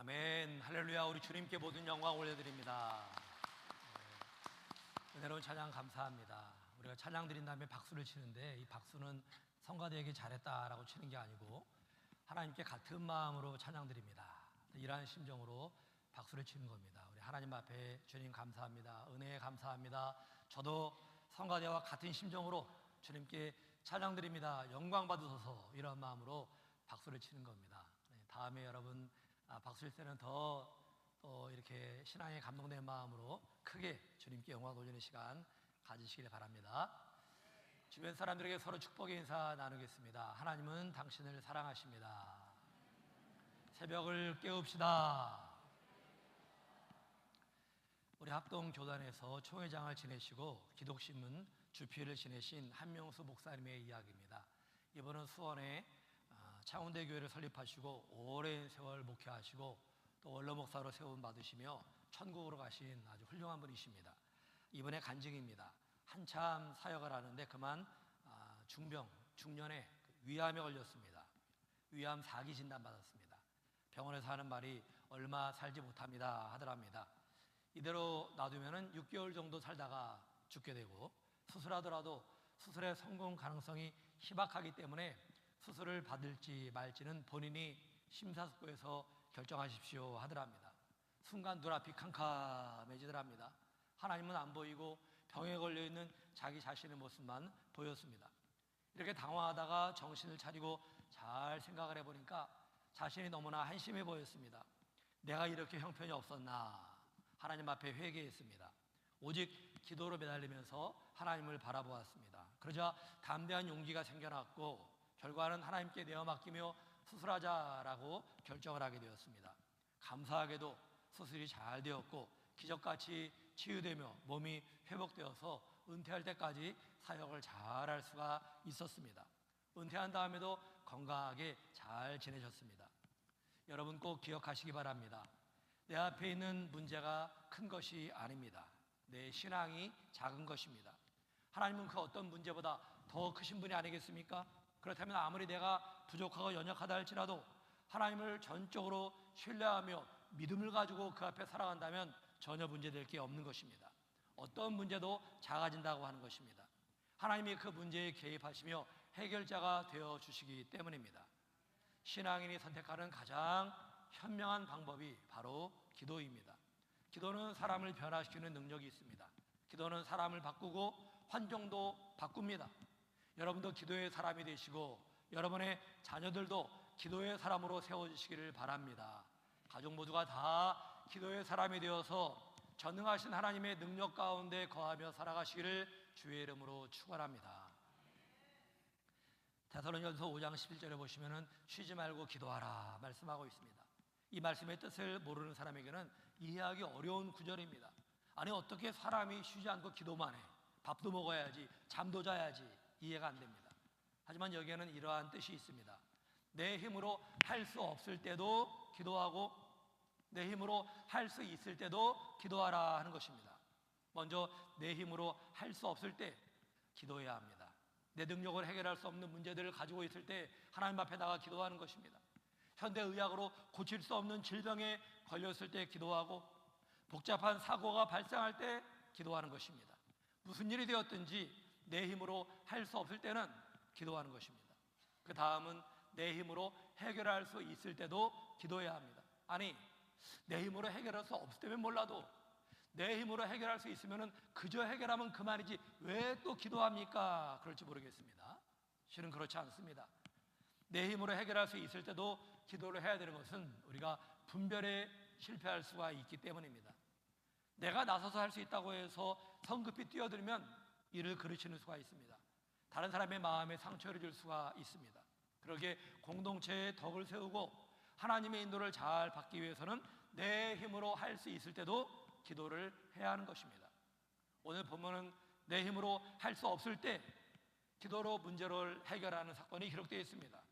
아멘. 할렐루야. 우리 주님께 모든 영광 올려드립니다. 은혜로운 찬양 감사합니다. 우리가 찬양 드린 다음에 박수를 치는데, 이 박수는 성가대에게 잘했다라고 치는 게 아니고 하나님께 같은 마음으로 찬양 드립니다. 이러한 심정으로 박수를 치는 겁니다. 우리 하나님 앞에 주님 감사합니다. 은혜에 감사합니다. 저도 성가대와 같은 심정으로 주님께 찬양 드립니다. 영광 받으소서. 이런 마음으로 박수를 치는 겁니다. 다음에 여러분 박수 칠 때는 더 이렇게 신앙에 감동된 마음으로 크게 주님께 영광 돌리는 시간 가지시길 바랍니다. 주변 사람들에게 서로 축복의 인사 나누겠습니다. 하나님은 당신을 사랑하십니다. 새벽을 깨웁시다. 우리 합동교단에서 총회장을 지내시고 기독신문 주필을 지내신 한명수 목사님의 이야기입니다. 이번은 수원에 창운대 교회를 설립하시고 오랜 세월 목회하시고 또 원로 목사로 세움 받으시며 천국으로 가신 아주 훌륭한 분이십니다. 이번에 간증입니다. 한참 사역을 하는데 그만 중년에 위암에 걸렸습니다. 위암 4기 진단 받았습니다. 병원에서 하는 말이 얼마 살지 못합니다 하더랍니다. 이대로 놔두면 6개월 정도 살다가 죽게 되고, 수술하더라도 수술의 성공 가능성이 희박하기 때문에 수술을 받을지 말지는 본인이 심사숙고해서 결정하십시오 하더랍니다. 순간 눈앞이 캄캄해지더랍니다. 하나님은 안 보이고 병에 걸려있는 자기 자신의 모습만 보였습니다. 이렇게 당황하다가 정신을 차리고 잘 생각을 해보니까 자신이 너무나 한심해 보였습니다. 내가 이렇게 형편이 없었나. 하나님 앞에 회개했습니다. 오직 기도로 매달리면서 하나님을 바라보았습니다. 그러자 담대한 용기가 생겨났고 결과는 하나님께 내어 맡기며 수술하자라고 결정을 하게 되었습니다. 감사하게도 수술이 잘 되었고 기적같이 치유되며 몸이 회복되어서 은퇴할 때까지 사역을 잘할 수가 있었습니다. 은퇴한 다음에도 건강하게 잘 지내셨습니다. 여러분 꼭 기억하시기 바랍니다. 내 앞에 있는 문제가 큰 것이 아닙니다. 내 신앙이 작은 것입니다. 하나님은 그 어떤 문제보다 더 크신 분이 아니겠습니까? 그렇다면 아무리 내가 부족하고 연약하다 할지라도 하나님을 전적으로 신뢰하며 믿음을 가지고 그 앞에 살아간다면 전혀 문제될 게 없는 것입니다. 어떤 문제도 작아진다고 하는 것입니다. 하나님이 그 문제에 개입하시며 해결자가 되어주시기 때문입니다. 신앙인이 선택하는 가장 현명한 방법이 바로 기도입니다. 기도는 사람을 변화시키는 능력이 있습니다. 기도는 사람을 바꾸고 환경도 바꿉니다. 여러분도 기도의 사람이 되시고 여러분의 자녀들도 기도의 사람으로 세워주시기를 바랍니다. 가족 모두가 다 기도의 사람이 되어서 전능하신 하나님의 능력 가운데 거하며 살아가시기를 주의 이름으로 축원합니다. 데살로니가서 5장 11절에 보시면 쉬지 말고 기도하라 말씀하고 있습니다. 이 말씀의 뜻을 모르는 사람에게는 이해하기 어려운 구절입니다. 아니 어떻게 사람이 쉬지 않고 기도만 해? 밥도 먹어야지, 잠도 자야지. 이해가 안 됩니다. 하지만 여기에는 이러한 뜻이 있습니다. 내 힘으로 할 수 없을 때도 기도하고 내 힘으로 할 수 있을 때도 기도하라 하는 것입니다. 먼저 내 힘으로 할 수 없을 때 기도해야 합니다. 내 능력을 해결할 수 없는 문제들을 가지고 있을 때 하나님 앞에 나가 기도하는 것입니다. 현대의학으로 고칠 수 없는 질병에 걸렸을 때 기도하고 복잡한 사고가 발생할 때 기도하는 것입니다. 무슨 일이 되었든지 내 힘으로 할 수 없을 때는 기도하는 것입니다. 그 다음은 내 힘으로 해결할 수 있을 때도 기도해야 합니다. 아니 내 힘으로 해결할 수 없을 때면 몰라도 내 힘으로 해결할 수 있으면 그저 해결하면 그만이지 왜 또 기도합니까? 그럴지 모르겠습니다. 실은 그렇지 않습니다. 내 힘으로 해결할 수 있을 때도 기도를 해야 되는 것은 우리가 분별에 실패할 수가 있기 때문입니다. 내가 나서서 할 수 있다고 해서 성급히 뛰어들면 이를 그르치는 수가 있습니다. 다른 사람의 마음에 상처를 줄 수가 있습니다. 그러기에 공동체의 덕을 세우고 하나님의 인도를 잘 받기 위해서는 내 힘으로 할 수 있을 때도 기도를 해야 하는 것입니다. 오늘 본문은 내 힘으로 할 수 없을 때 기도로 문제를 해결하는 사건이 기록되어 있습니다.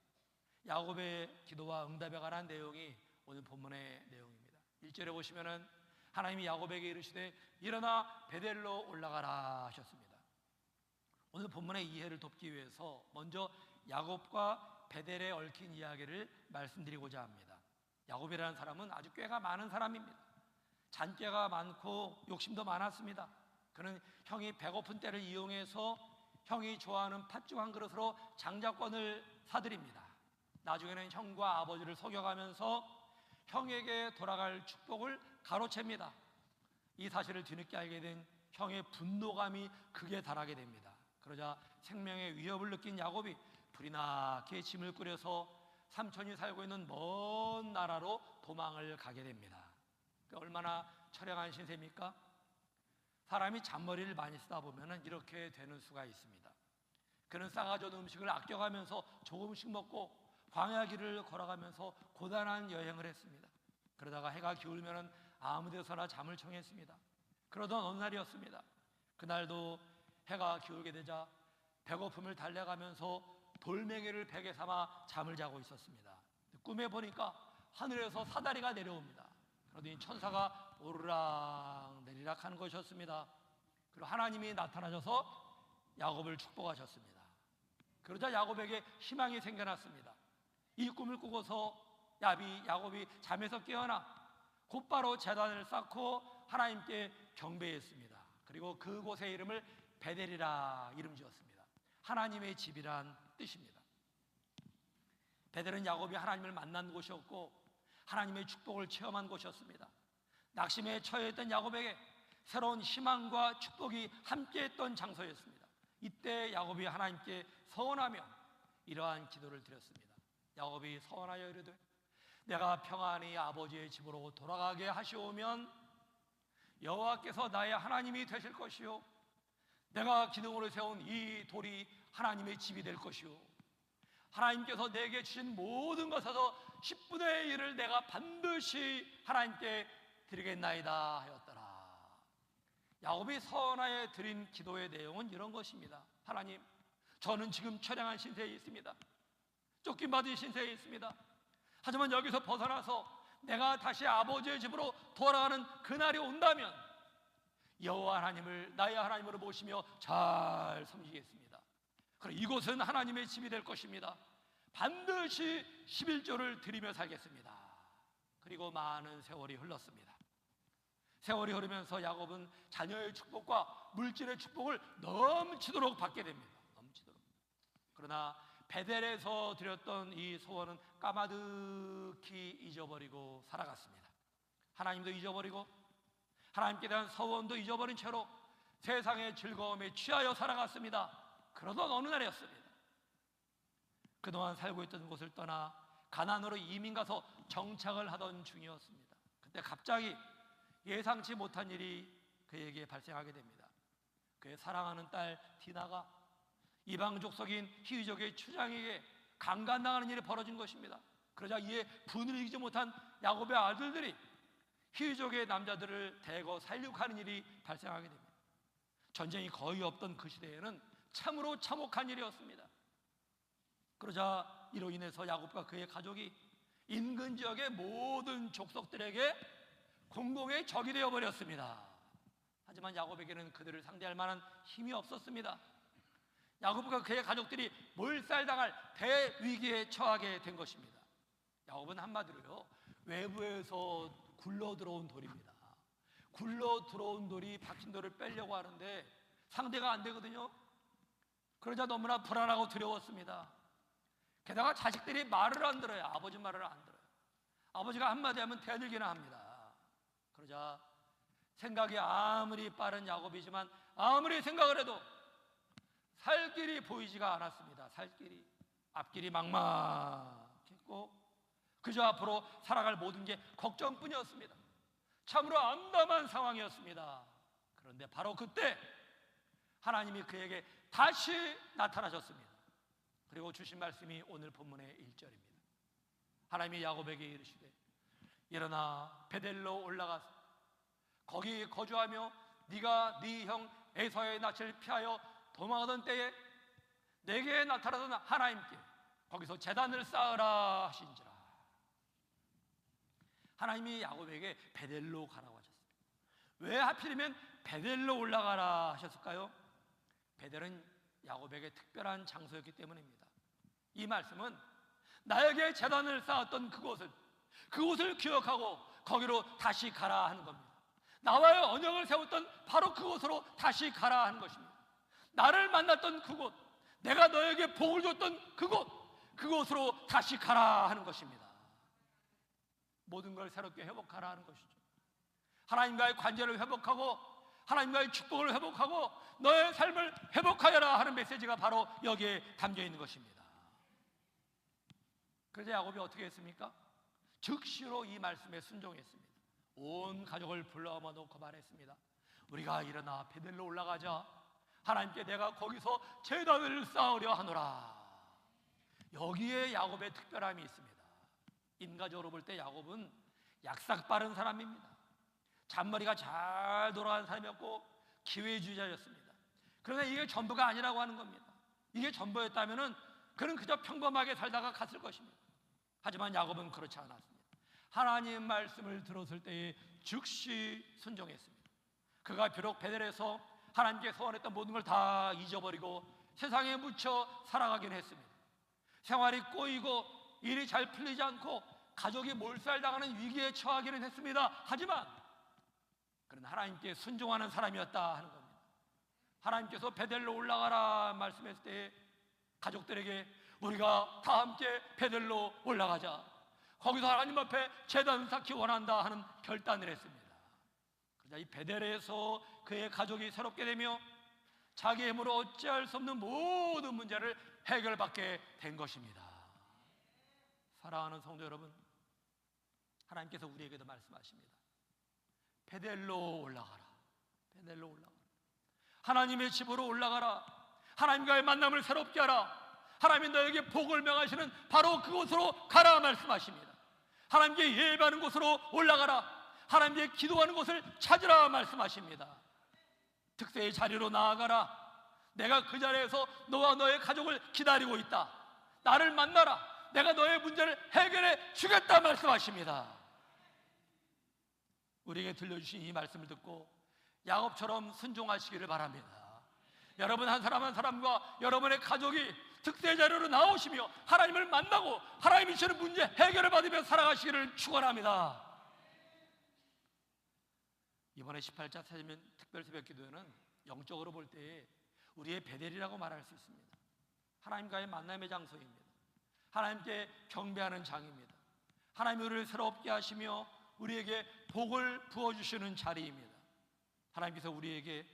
야곱의 기도와 응답에 관한 내용이 오늘 본문의 내용입니다. 1절에 보시면은 하나님이 야곱에게 이르시되 일어나 베델로 올라가라 하셨습니다. 오늘 본문의 이해를 돕기 위해서 먼저 야곱과 베델에 얽힌 이야기를 말씀드리고자 합니다. 야곱이라는 사람은 아주 꾀가 많은 사람입니다. 잔꾀가 많고 욕심도 많았습니다. 그는 형이 배고픈 때를 이용해서 형이 좋아하는 팥죽 한 그릇으로 장자권을 사들입니다. 나중에는 형과 아버지를 속여가면서 형에게 돌아갈 축복을 가로챕니다. 이 사실을 뒤늦게 알게 된 형의 분노감이 극에 달하게 됩니다. 그러자 생명의 위협을 느낀 야곱이 불이 나게 짐을 꾸려서 삼촌이 살고 있는 먼 나라로 도망을 가게 됩니다. 얼마나 처량한 신세입니까? 사람이 잔머리를 많이 쓰다 보면 이렇게 되는 수가 있습니다. 그는 싸가지 없는 음식을 아껴가면서 조금씩 먹고 광야 길을 걸어가면서 고단한 여행을 했습니다. 그러다가 해가 기울면 아무 데서나 잠을 청했습니다. 그러던 어느 날이었습니다. 그날도 해가 기울게 되자 배고픔을 달래가면서 돌멩이를 베개 삼아 잠을 자고 있었습니다. 꿈에 보니까 하늘에서 사다리가 내려옵니다. 그러더니 천사가 오르락 내리락 하는 것이었습니다. 그리고 하나님이 나타나셔서 야곱을 축복하셨습니다. 그러자 야곱에게 희망이 생겨났습니다. 이 꿈을 꾸고서 야곱이 잠에서 깨어나 곧바로 제단을 쌓고 하나님께 경배했습니다. 그리고 그곳의 이름을 베델이라 이름 지었습니다. 하나님의 집이란 뜻입니다. 베델은 야곱이 하나님을 만난 곳이었고 하나님의 축복을 체험한 곳이었습니다. 낙심에 처해있던 야곱에게 새로운 희망과 축복이 함께했던 장소였습니다. 이때 야곱이 하나님께 서원하며 이러한 기도를 드렸습니다. 야곱이 서원하여 이르되 내가 평안히 아버지의 집으로 돌아가게 하시오면 여호와께서 나의 하나님이 되실 것이요 내가 기둥으로 세운 이 돌이 하나님의 집이 될 것이요 하나님께서 내게 주신 모든 것에서 10분의 1을 내가 반드시 하나님께 드리겠나이다 하였더라. 야곱이 서원하여 드린 기도의 내용은 이런 것입니다. 하나님, 저는 지금 처량한 신세에 있습니다. 쫓김받은 신세에 있습니다. 하지만 여기서 벗어나서 내가 다시 아버지의 집으로 돌아가는 그날이 온다면 여호와 하나님을 나의 하나님으로 모시며 잘 섬기겠습니다. 그럼 이곳은 하나님의 집이 될 것입니다. 반드시 11조를 드리며 살겠습니다. 그리고 많은 세월이 흘렀습니다. 세월이 흐르면서 야곱은 자녀의 축복과 물질의 축복을 넘치도록 받게 됩니다. 넘치도록. 그러나 베델에서 드렸던 이 소원은 까마득히 잊어버리고 살아갔습니다. 하나님도 잊어버리고 하나님께 대한 서원도 잊어버린 채로 세상의 즐거움에 취하여 살아갔습니다. 그러던 어느 날이었습니다. 그동안 살고 있던 곳을 떠나 가나안으로 이민 가서 정착을 하던 중이었습니다. 그때 갑자기 예상치 못한 일이 그에게 발생하게 됩니다. 그의 사랑하는 딸 디나가 이방 족속인 히위족의 추장에게 강간당하는 일이 벌어진 것입니다. 그러자 이에 분을 이기지 못한 야곱의 아들들이 히위족의 남자들을 대거 살육하는 일이 발생하게 됩니다. 전쟁이 거의 없던 그 시대에는 참으로 참혹한 일이었습니다. 그러자 이로 인해서 야곱과 그의 가족이 인근 지역의 모든 족속들에게 공공의 적이 되어버렸습니다. 하지만 야곱에게는 그들을 상대할 만한 힘이 없었습니다. 야곱과 그의 가족들이 몰살당할 대위기에 처하게 된 것입니다. 야곱은 한마디로요, 외부에서 굴러 들어온 돌입니다. 굴러 들어온 돌이 박힌 돌을 빼려고 하는데 상대가 안 되거든요. 그러자 너무나 불안하고 두려웠습니다. 게다가 자식들이 말을 안 들어요. 아버지 말을 안 들어요. 아버지가 한마디 하면 대들기나 합니다. 그러자 생각이 아무리 빠른 야곱이지만 아무리 생각을 해도 살 길이 보이지가 않았습니다. 살 길이, 앞길이 막막했고 그저 앞으로 살아갈 모든 게 걱정뿐이었습니다. 참으로 암담한 상황이었습니다. 그런데 바로 그때 하나님이 그에게 다시 나타나셨습니다. 그리고 주신 말씀이 오늘 본문의 1절입니다. 하나님이 야곱에게 이르시되 일어나 베델로 올라가서 거기 거주하며 네가 네 형 에사의 낯을 피하여 도망하던 때에 내게 나타나던 하나님께 거기서 제단을 쌓으라 하신지라. 하나님이 야곱에게 베델로 가라고 하셨습니다. 왜 하필이면 베델로 올라가라 하셨을까요? 베델은 야곱에게 특별한 장소였기 때문입니다. 이 말씀은 나에게 제단을 쌓았던 그곳은 그곳을 기억하고 거기로 다시 가라 하는 겁니다. 나와의 언약을 세웠던 바로 그곳으로 다시 가라 하는 것입니다. 나를 만났던 그곳, 내가 너에게 복을 줬던 그곳으로 다시 가라 하는 것입니다. 모든 걸 새롭게 회복하라 하는 것이죠. 하나님과의 관계를 회복하고 하나님과의 축복을 회복하고 너의 삶을 회복하여라 하는 메시지가 바로 여기에 담겨 있는 것입니다. 그래서 야곱이 어떻게 했습니까? 즉시로 이 말씀에 순종했습니다. 온 가족을 불러모 놓고 말했습니다. 우리가 일어나 베델로 올라가자. 하나님께 내가 거기서 제단을 쌓으려 하노라. 여기에 야곱의 특별함이 있습니다. 인간적으로 볼 때 야곱은 약삭 빠른 사람입니다. 잔머리가 잘 돌아가는 사람이었고 기회주의자였습니다. 그러나 이게 전부가 아니라고 하는 겁니다. 이게 전부였다면 그는 그저 평범하게 살다가 갔을 것입니다. 하지만 야곱은 그렇지 않았습니다. 하나님 말씀을 들었을 때에 즉시 순종했습니다. 그가 비록 베델에서 하나님께 소원했던 모든 걸 다 잊어버리고 세상에 묻혀 살아가긴 했습니다. 생활이 꼬이고 일이 잘 풀리지 않고 가족이 몰살당하는 위기에 처하기는 했습니다. 하지만 그는 하나님께 순종하는 사람이었다 하는 겁니다. 하나님께서 베델로 올라가라 말씀했을 때 가족들에게 우리가 다 함께 베델로 올라가자, 거기서 하나님 앞에 제단 쌓기 원한다 하는 결단을 했습니다. 그러자 이 베델에서 그의 가족이 새롭게 되며 자기 힘으로 어찌할 수 없는 모든 문제를 해결받게 된 것입니다. 사랑하는 성도 여러분, 하나님께서 우리에게도 말씀하십니다. 베델로 올라가라. 베델로 올라가라. 하나님의 집으로 올라가라. 하나님과의 만남을 새롭게 하라. 하나님이 너에게 복을 명하시는 바로 그곳으로 가라 말씀하십니다. 하나님께 예배하는 곳으로 올라가라. 하나님께 기도하는 곳을 찾으라 말씀하십니다. 특세의 자리로 나아가라. 내가 그 자리에서 너와 너의 가족을 기다리고 있다. 나를 만나라. 내가 너의 문제를 해결해 주겠다 말씀하십니다. 우리에게 들려주신 이 말씀을 듣고 야곱처럼 순종하시기를 바랍니다. 여러분 한 사람 한 사람과 여러분의 가족이 특세 자리로 나오시며 하나님을 만나고 하나님이 주시는 문제 해결을 받으며 살아가시기를 축원합니다. 이번에 18자 새면 특별 새벽 기도회는 영적으로 볼 때 우리의 베델이라고 말할 수 있습니다. 하나님과의 만남의 장소입니다. 하나님께 경배하는 장입니다. 하나님이 우리를 새롭게 하시며 우리에게 복을 부어주시는 자리입니다. 하나님께서 우리에게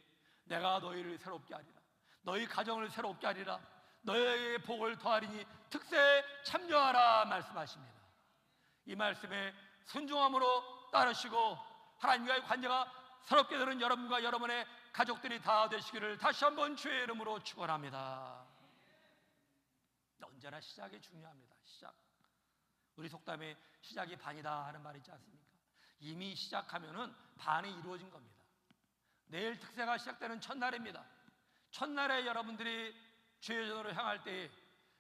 내가 너희를 새롭게 하리라, 너희 가정을 새롭게 하리라, 너희에게 복을 더하리니 특세에 참여하라 말씀하십니다. 이 말씀에 순종함으로 따르시고 하나님과의 관계가 새롭게 되는 여러분과 여러분의 가족들이 다 되시기를 다시 한번 주의 이름으로 축원합니다. 언제나 시작이 중요합니다. 시작. 우리 속담에 시작이 반이다 하는 말이 있지 않습니까? 이미 시작하면은 반이 이루어진 겁니다. 내일 특세가 시작되는 첫날입니다. 첫날에 여러분들이 주의 전으로 향할 때에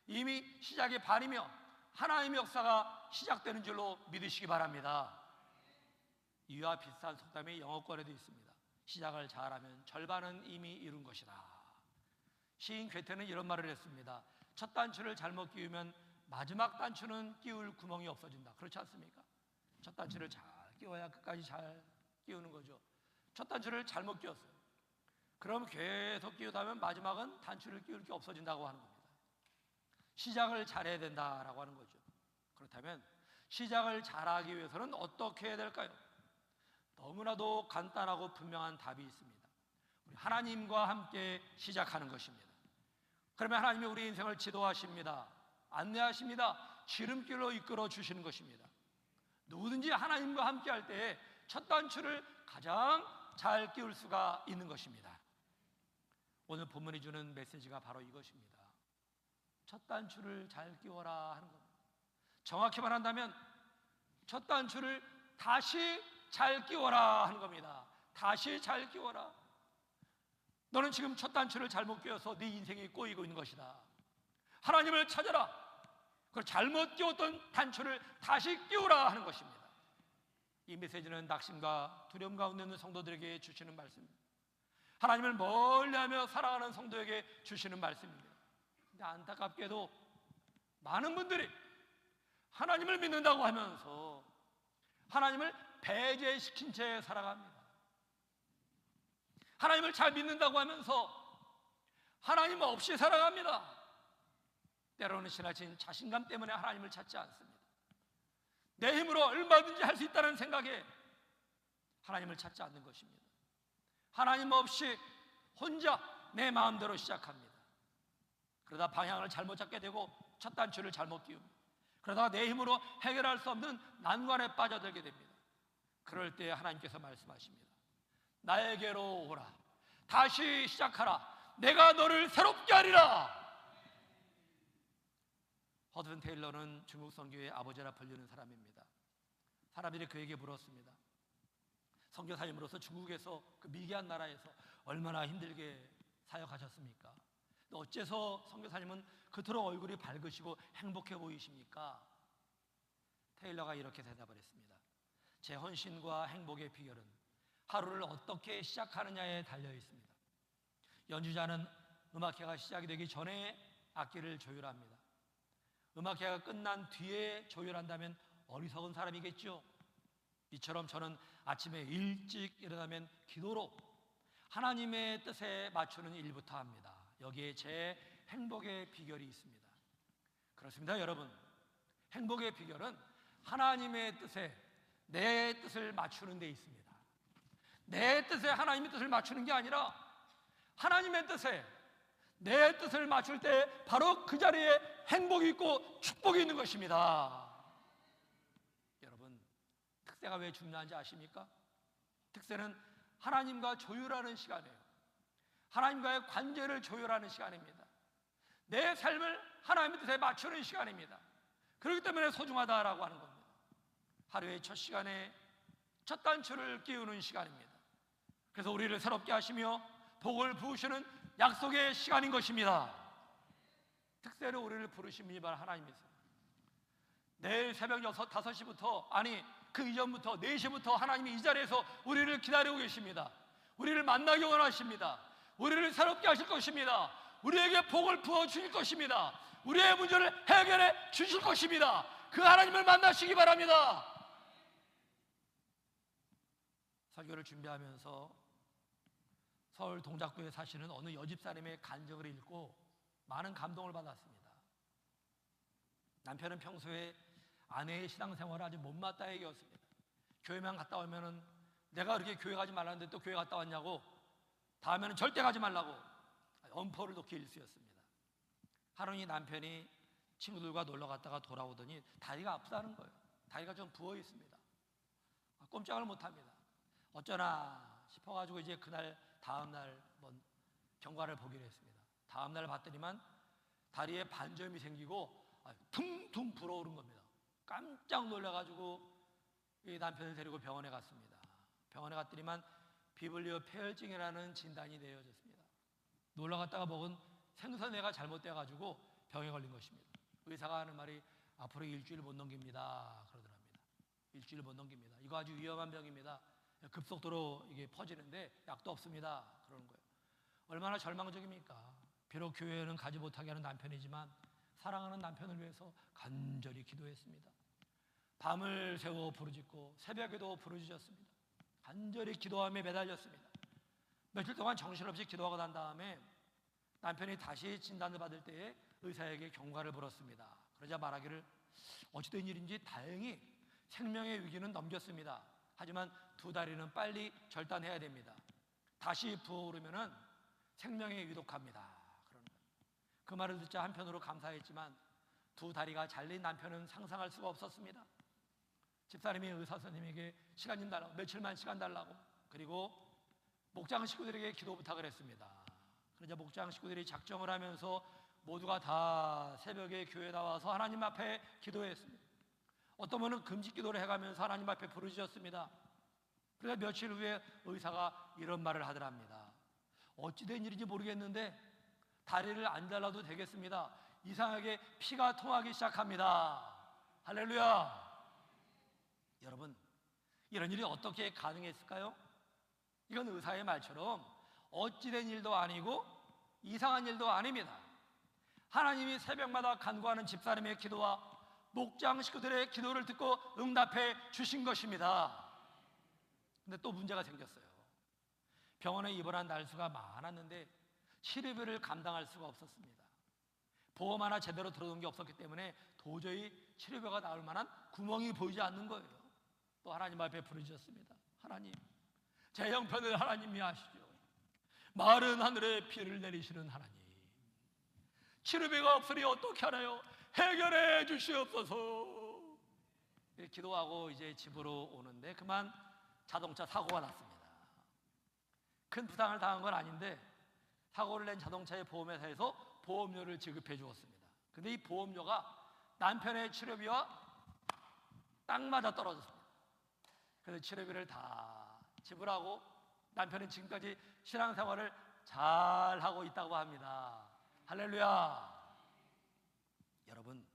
이미 시작이 반이며 하나님의 역사가 시작되는 줄로 믿으시기 바랍니다. 이와 비슷한 속담이 영어권에도 있습니다. 시작을 잘하면 절반은 이미 이룬 것이다. 시인 괴테는 이런 말을 했습니다. 첫 단추를 잘못 끼우면 마지막 단추는 끼울 구멍이 없어진다. 그렇지 않습니까? 첫 단추를 잘 끼워야 끝까지 잘 끼우는 거죠. 첫 단추를 잘못 끼웠어요. 그럼 계속 끼우다 보면 마지막은 단추를 끼울 게 없어진다고 하는 겁니다. 시작을 잘해야 된다라고 하는 거죠. 그렇다면 시작을 잘하기 위해서는 어떻게 해야 될까요? 너무나도 간단하고 분명한 답이 있습니다. 우리 하나님과 함께 시작하는 것입니다. 그러면 하나님이 우리 인생을 지도하십니다. 안내하십니다. 지름길로 이끌어 주시는 것입니다. 누구든지 하나님과 함께 할 때 첫 단추를 가장 잘 끼울 수가 있는 것입니다. 오늘 본문이 주는 메시지가 바로 이것입니다. 첫 단추를 잘 끼워라 하는 겁니다. 정확히 말한다면 첫 단추를 다시 잘 끼워라 하는 겁니다. 다시 잘 끼워라. 너는 지금 첫 단추를 잘못 끼워서 네 인생이 꼬이고 있는 것이다. 하나님을 찾아라. 그 잘못 끼웠던 단추를 다시 끼우라 하는 것입니다. 이 메시지는 낙심과 두려움 가운데 있는 성도들에게 주시는 말씀입니다. 하나님을 멀리하며 살아가는 성도에게 주시는 말씀입니다. 근데 안타깝게도 많은 분들이 하나님을 믿는다고 하면서 하나님을 배제시킨 채 살아갑니다. 하나님을 잘 믿는다고 하면서 하나님 없이 살아갑니다. 때로는 지나친 자신감 때문에 하나님을 찾지 않습니다. 내 힘으로 얼마든지 할 수 있다는 생각에 하나님을 찾지 않는 것입니다. 하나님 없이 혼자 내 마음대로 시작합니다. 그러다 방향을 잘못 잡게 되고 첫 단추를 잘못 끼웁니다. 그러다가 내 힘으로 해결할 수 없는 난관에 빠져들게 됩니다. 그럴 때 하나님께서 말씀하십니다. 나에게로 오라. 다시 시작하라. 내가 너를 새롭게 하리라. 허드슨 테일러는 중국 선교의 아버지라 불리는 사람입니다. 사람들이 그에게 물었습니다. 선교사님으로서 중국에서 그 미개한 나라에서 얼마나 힘들게 사역하셨습니까? 어째서 선교사님은 그토록 얼굴이 밝으시고 행복해 보이십니까? 테일러가 이렇게 대답을 했습니다. 제 헌신과 행복의 비결은 하루를 어떻게 시작하느냐에 달려 있습니다. 연주자는 음악회가 시작이 되기 전에 악기를 조율합니다. 음악회가 끝난 뒤에 조율한다면 어리석은 사람이겠죠. 이처럼 저는 아침에 일찍 일어나면 기도로 하나님의 뜻에 맞추는 일부터 합니다. 여기에 제 행복의 비결이 있습니다. 그렇습니다, 여러분. 행복의 비결은 하나님의 뜻에 내 뜻을 맞추는 데 있습니다. 내 뜻에 하나님의 뜻을 맞추는 게 아니라 하나님의 뜻에 내 뜻을 맞출 때 바로 그 자리에 행복이 있고 축복이 있는 것입니다. 여러분, 특세가 왜 중요한지 아십니까? 특세는 하나님과 조율하는 시간이에요. 하나님과의 관계를 조율하는 시간입니다. 내 삶을 하나님의 뜻에 맞추는 시간입니다. 그렇기 때문에 소중하다라고 하는 겁니다. 하루의 첫 시간에 첫 단추를 끼우는 시간입니다. 그래서 우리를 새롭게 하시며 복을 부으시는 약속의 시간인 것입니다. 특세로 우리를 부르신 분이 바로 하나님이세요. 내일 새벽 5시부터 아니 그 이전부터 4시부터 하나님이 이 자리에서 우리를 기다리고 계십니다. 우리를 만나기 원하십니다. 우리를 새롭게 하실 것입니다. 우리에게 복을 부어 주실 것입니다. 우리의 문제를 해결해 주실 것입니다. 그 하나님을 만나시기 바랍니다. 설교를 준비하면서 서울 동작구에 사시는 어느 여집사님의 간증을 읽고 많은 감동을 받았습니다. 남편은 평소에 아내의 신앙생활을 아주 못마땅해 여겼습니다. 교회만 갔다 오면은 내가 그렇게 교회 가지 말라는데 또 교회 갔다 왔냐고, 다음에는 절대 가지 말라고 엄포를 놓기 일쑤였습니다. 하루니 남편이 친구들과 놀러 갔다가 돌아오더니 다리가 아프다는 거예요. 다리가 좀 부어 있습니다. 꼼짝을 못합니다. 어쩌나 싶어가지고 이제 그날 다음날 경과를 보기로 했습니다. 다음날 봤더니만 다리에 반점이 생기고 퉁퉁 불어오른 겁니다. 깜짝 놀라가지고 이 남편을 데리고 병원에 갔습니다. 병원에 갔더니만 비블리오 폐혈증이라는 진단이 내려졌습니다. 놀러 갔다가 먹은 생선회가 잘못돼가지고 병에 걸린 것입니다. 의사가 하는 말이 앞으로 일주일 못 넘깁니다 그러더랍니다. 일주일 못 넘깁니다. 이거 아주 위험한 병입니다. 급속도로 이게 퍼지는데 약도 없습니다 그러는 거예요. 얼마나 절망적입니까? 비록 교회는 가지 못하게 하는 남편이지만 사랑하는 남편을 위해서 간절히 기도했습니다. 밤을 새워 부르짖고 새벽에도 부르짖었습니다. 간절히 기도함에 매달렸습니다. 며칠 동안 정신없이 기도하고 난 다음에 남편이 다시 진단을 받을 때에 의사에게 경과를 물었습니다. 그러자 말하기를 어찌된 일인지 다행히 생명의 위기는 넘겼습니다. 하지만 2다리는 빨리 절단해야 됩니다. 다시 부어오르면은 생명에 위독합니다. 그러는 거예요. 그 말을 듣자 한편으로 감사했지만 2다리가 잘린 남편은 상상할 수가 없었습니다. 집사님이 의사 선생님에게 시간 좀 달라고, 며칠만 시간 달라고, 그리고 목장 식구들에게 기도 부탁을 했습니다. 그러자 목장 식구들이 작정을 하면서 모두가 다 새벽에 교회에 나와서 하나님 앞에 기도했습니다. 어떤 분은 금식 기도를 해가면서 하나님 앞에 부르짖었습니다. 그래서 며칠 후에 의사가 이런 말을 하더랍니다. 어찌된 일인지 모르겠는데 다리를 안 잘라도 되겠습니다. 이상하게 피가 통하기 시작합니다. 할렐루야. 여러분, 이런 일이 어떻게 가능했을까요? 이건 의사의 말처럼 어찌된 일도 아니고 이상한 일도 아닙니다. 하나님이 새벽마다 간구하는 집사님의 기도와 목장 식구들의 기도를 듣고 응답해 주신 것입니다. 근데 또 문제가 생겼어요. 병원에 입원한 날수가 많았는데 치료비를 감당할 수가 없었습니다. 보험 하나 제대로 들어놓은 게 없었기 때문에 도저히 치료비가 나올 만한 구멍이 보이지 않는 거예요. 또 하나님 앞에 부르짖었습니다. 하나님, 제 형편을 하나님이 아시죠. 마른 하늘에 비를 내리시는 하나님, 치료비가 없으니 어떻게 하나요? 해결해 주시옵소서. 기도하고 이제 집으로 오는데 그만 자동차 사고가 났습니다. 큰 부상을 당한 건 아닌데 사고를 낸 자동차의 보험회사에서 보험료를 지급해 주었습니다. 근데 이 보험료가 남편의 치료비와 딱 맞아 떨어졌습니다. 그래서 치료비를 다 지불하고 남편은 지금까지 신앙생활을 잘 하고 있다고 합니다. 할렐루야. 여러분,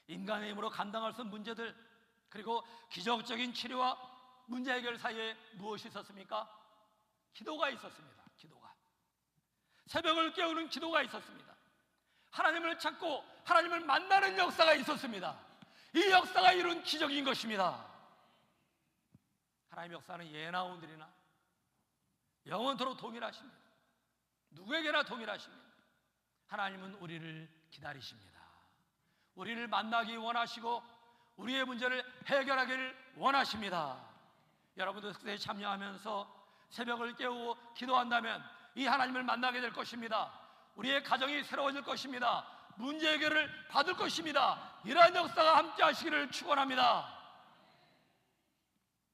인간의 힘으로 감당할 수 없는 문제들, 그리고 기적적인 치료와 문제 해결 사이에 무엇이 있었습니까? 기도가 있었습니다. 기도가, 새벽을 깨우는 기도가 있었습니다. 하나님을 찾고 하나님을 만나는 역사가 있었습니다. 이 역사가 이룬 기적인 것입니다. 하나님의 역사는 예나 오늘이나 영원토록 동일하십니다. 누구에게나 동일하십니다. 하나님은 우리를 기다리십니다. 우리를 만나기 원하시고 우리의 문제를 해결하기를 원하십니다. 여러분도 특세에 참여하면서 새벽을 깨우고 기도한다면 이 하나님을 만나게 될 것입니다. 우리의 가정이 새로워질 것입니다. 문제 해결을 받을 것입니다. 이러한 역사가 함께 하시기를 축원합니다.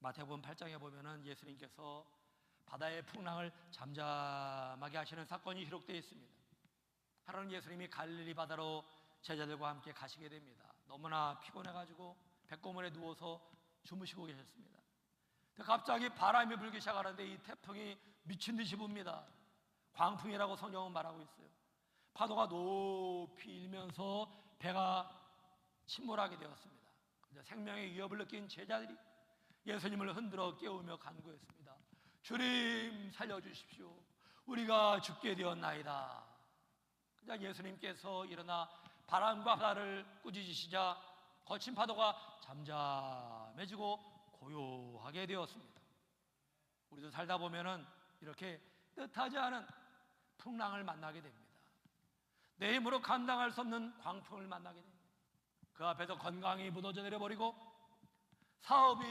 마태복음 8장에 보면은 예수님께서 바다의 풍랑을 잠잠하게 하시는 사건이 기록되어 있습니다. 하루는 예수님이 갈릴리 바다로 제자들과 함께 가시게 됩니다. 너무나 피곤해가지고 백고문에 누워서 주무시고 계셨습니다. 갑자기 바람이 불기 시작하는데 이 태풍이 미친 듯이 붑니다. 광풍이라고 성경은 말하고 있어요. 파도가 높이 일면서 배가 침몰하게 되었습니다. 생명의 위협을 느낀 제자들이 예수님을 흔들어 깨우며 간구했습니다. 주님, 살려주십시오. 우리가 죽게 되었나이다. 그냥 예수님께서 일어나 바람과 바다를 꾸짖으시자 거친 파도가 잠잠해지고 고요하게 되었습니다. 우리도 살다 보면은 이렇게 뜻하지 않은 풍랑을 만나게 됩니다. 내 힘으로 감당할 수 없는 광풍을 만나게 됩니다. 그 앞에서 건강이 무너져 내려버리고 사업이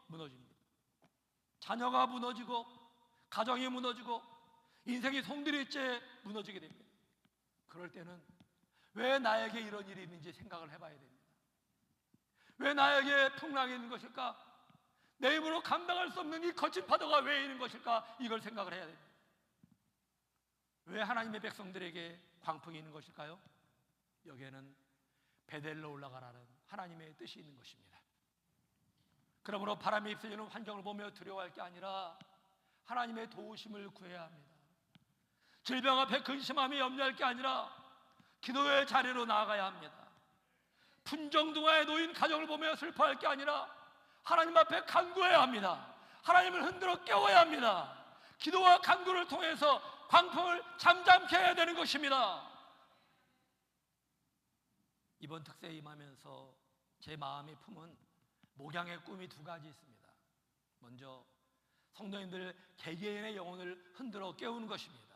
무너집니다. 자녀가 무너지고 가정이 무너지고 인생이 송두리째 무너지게 됩니다. 그럴 때는 왜 나에게 이런 일이 있는지 생각을 해봐야 됩니다. 왜 나에게 풍랑이 있는 것일까? 내 힘으로 감당할 수 없는 이 거친 파도가 왜 있는 것일까? 이걸 생각을 해야 됩니다. 왜 하나님의 백성들에게 광풍이 있는 것일까요? 여기에는 베델로 올라가라는 하나님의 뜻이 있는 것입니다. 그러므로 바람이 휩쓸리는 환경을 보며 두려워할 게 아니라 하나님의 도우심을 구해야 합니다. 질병 앞에 근심함이 염려할 게 아니라 기도의 자리로 나아가야 합니다. 분정등화에 놓인 가정을 보며 슬퍼할 게 아니라 하나님 앞에 간구해야 합니다. 하나님을 흔들어 깨워야 합니다. 기도와 간구를 통해서 광풍을 잠잠케 해야 되는 것입니다. 이번 특세에 임하면서 제 마음이 품은 목양의 꿈이 두 가지 있습니다. 먼저 성도님들 개개인의 영혼을 흔들어 깨우는 것입니다.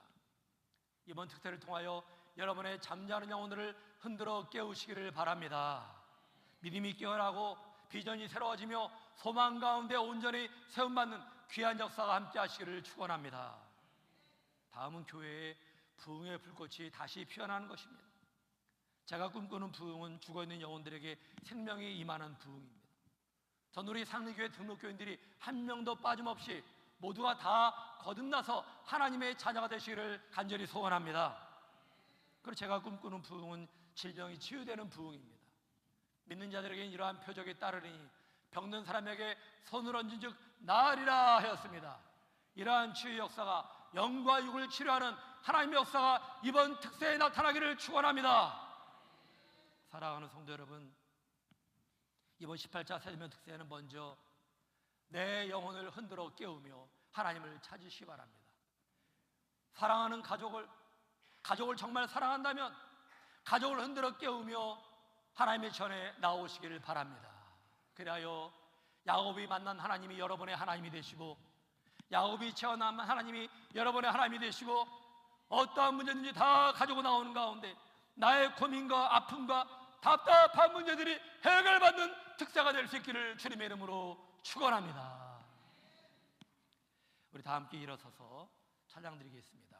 이번 특세를 통하여 여러분의 잠자는 영혼들을 흔들어 깨우시기를 바랍니다. 믿음이 깨어나고 비전이 새로워지며 소망 가운데 온전히 세움받는 귀한 역사가 함께 하시기를 축원합니다. 다음은 교회의 부흥의 불꽃이 다시 피어나는 것입니다. 제가 꿈꾸는 부흥은 죽어있는 영혼들에게 생명이 임하는 부흥입니다. 전 우리 상리교회 등록교인들이 한 명도 빠짐없이 모두가 다 거듭나서 하나님의 자녀가 되시기를 간절히 소원합니다. 그리고 제가 꿈꾸는 부흥은 질병이 치유되는 부흥입니다. 믿는 자들에게는 이러한 표적이 따르니 병든 사람에게 손을 얹은 즉 나으리라 하였습니다. 이러한 치유 역사가 영과 육을 치료하는 하나님의 역사가 이번 특세에 나타나기를 축원합니다. 사랑하는 성도 여러분, 이번 18차 세대면 특세에는 먼저 내 영혼을 흔들어 깨우며 하나님을 찾으시기 바랍니다. 사랑하는 가족을 정말 사랑한다면 가족을 흔들어 깨우며 하나님의 전에 나오시기를 바랍니다. 그리하여 야곱이 만난 하나님이 여러분의 하나님이 되시고, 야곱이 체험한 하나님이 여러분의 하나님이 되시고, 어떠한 문제든지 다 가지고 나오는 가운데 나의 고민과 아픔과 답답한 문제들이 해결받는 특사가 될 수 있기를 주님의 이름으로 축원합니다. 우리 다 함께 일어서서 찬양 드리겠습니다.